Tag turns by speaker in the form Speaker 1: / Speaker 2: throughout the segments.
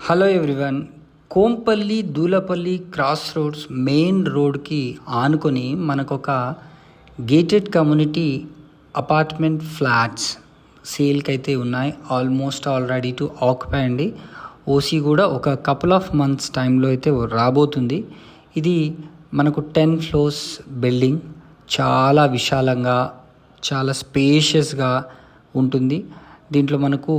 Speaker 1: Hello everyone. Kompally Dulapally cross roads main రోడ్కి ఆనుకొని మనకొక గేటెడ్ కమ్యూనిటీ అపార్ట్మెంట్ ఫ్లాట్స్ సేల్కి అయితే ఉన్నాయి. Almost all ready to occupy అండి. ఓసీ కూడా ఒక కపుల్ ఆఫ్ మంత్స్ టైంలో అయితే రాబోతుంది. ఇది మనకు 10 floors బిల్డింగ్. చాలా విశాలంగా, చాలా స్పేషియస్గా ఉంటుంది. దీంట్లో మనకు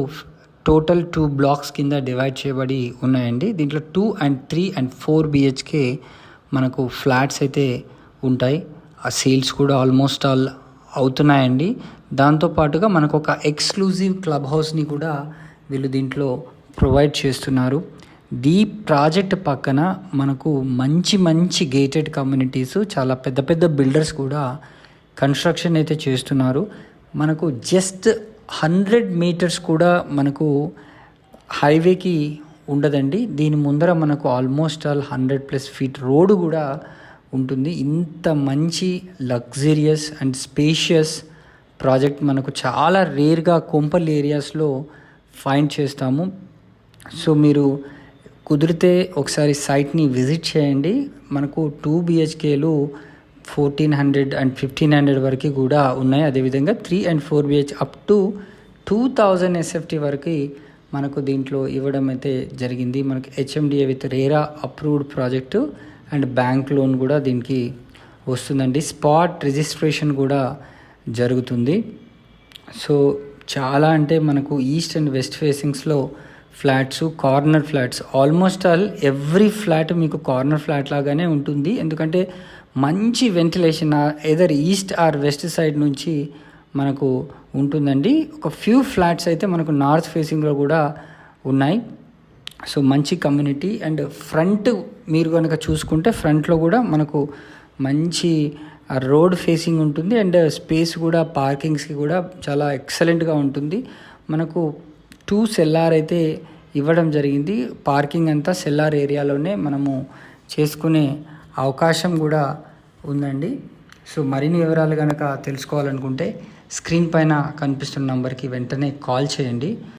Speaker 1: టోటల్ 2 blocks కింద డివైడ్ చేయబడి ఉన్నాయండి. దీంట్లో 2 and 3 and 4 BHK మనకు ఫ్లాట్స్ అయితే ఉంటాయి. ఆ సేల్స్ కూడా ఆల్మోస్ట్ ఆల్ అవుతున్నాయండి. దాంతోపాటుగా మనకు ఒక ఎక్స్క్లూజివ్ క్లబ్ హౌస్ని కూడా వీళ్ళు దీంట్లో ప్రొవైడ్ చేస్తున్నారు. ఈ ప్రాజెక్ట్ పక్కన మనకు మంచి మంచి గేటెడ్ కమ్యూనిటీస్, చాలా పెద్ద పెద్ద బిల్డర్స్ కూడా కన్స్ట్రక్షన్ అయితే చేస్తున్నారు. మనకు జస్ట్ 100 meters కూడా మనకు హైవేకి ఉండదండి. దీని ముందర మనకు ఆల్మోస్ట్ ఆల్ 100+ feet రోడ్డు కూడా ఉంటుంది. ఇంత మంచి లగ్జరియస్ అండ్ స్పేషియస్ ప్రాజెక్ట్ మనకు చాలా రేర్గా కొంపల్లి ఏరియాస్లో ఫైండ్ చేస్తాము. సో మీరు కుదిరితే ఒకసారి సైట్ని విజిట్ చేయండి. మనకు 2 BHKలు 1400 and 1500 వరకు కూడా ఉన్నాయి. అదేవిధంగా 3 and 4 BH up to 2000 SFT వరకు మనకు దీంట్లో ఇవ్వడం అయితే జరిగింది. మనకు HMDA with RERA approved project and bank loan కూడా దీనికి వస్తుందండి. స్పాట్ రిజిస్ట్రేషన్ కూడా జరుగుతుంది. సో చాలా అంటే మనకు ఈస్ట్ అండ్ వెస్ట్ ఫేసింగ్స్లో flats, corner flats, almost all every flat మీకు కార్నర్ ఫ్లాట్ లాగానే ఉంటుంది. ఎందుకంటే మంచి ventilation either east or west side నుంచి మనకు ఉంటుందండి. ఒక ఫ్యూ ఫ్లాట్స్ అయితే మనకు నార్త్ ఫేసింగ్లో కూడా ఉన్నాయి. సో మంచి కమ్యూనిటీ. అండ్ ఫ్రంట్ మీరు కనుక చూసుకుంటే ఫ్రంట్లో కూడా మనకు మంచి రోడ్ ఫేసింగ్ ఉంటుంది. అండ్ స్పేస్ కూడా పార్కింగ్స్కి కూడా చాలా ఎక్సలెంట్గా ఉంటుంది. మనకు 2 cellar అయితే ఇవ్వడం జరిగింది. పార్కింగ్ అంతా సెల్లార్ ఏరియాలోనే మనము చేసుకునే అవకాశం కూడా ఉందండి. సో మరిన్ని వివరాలు కనుక తెలుసుకోవాలనుకుంటే స్క్రీన్ పైన కనిపిస్తున్న నంబర్కి వెంటనే కాల్ చేయండి.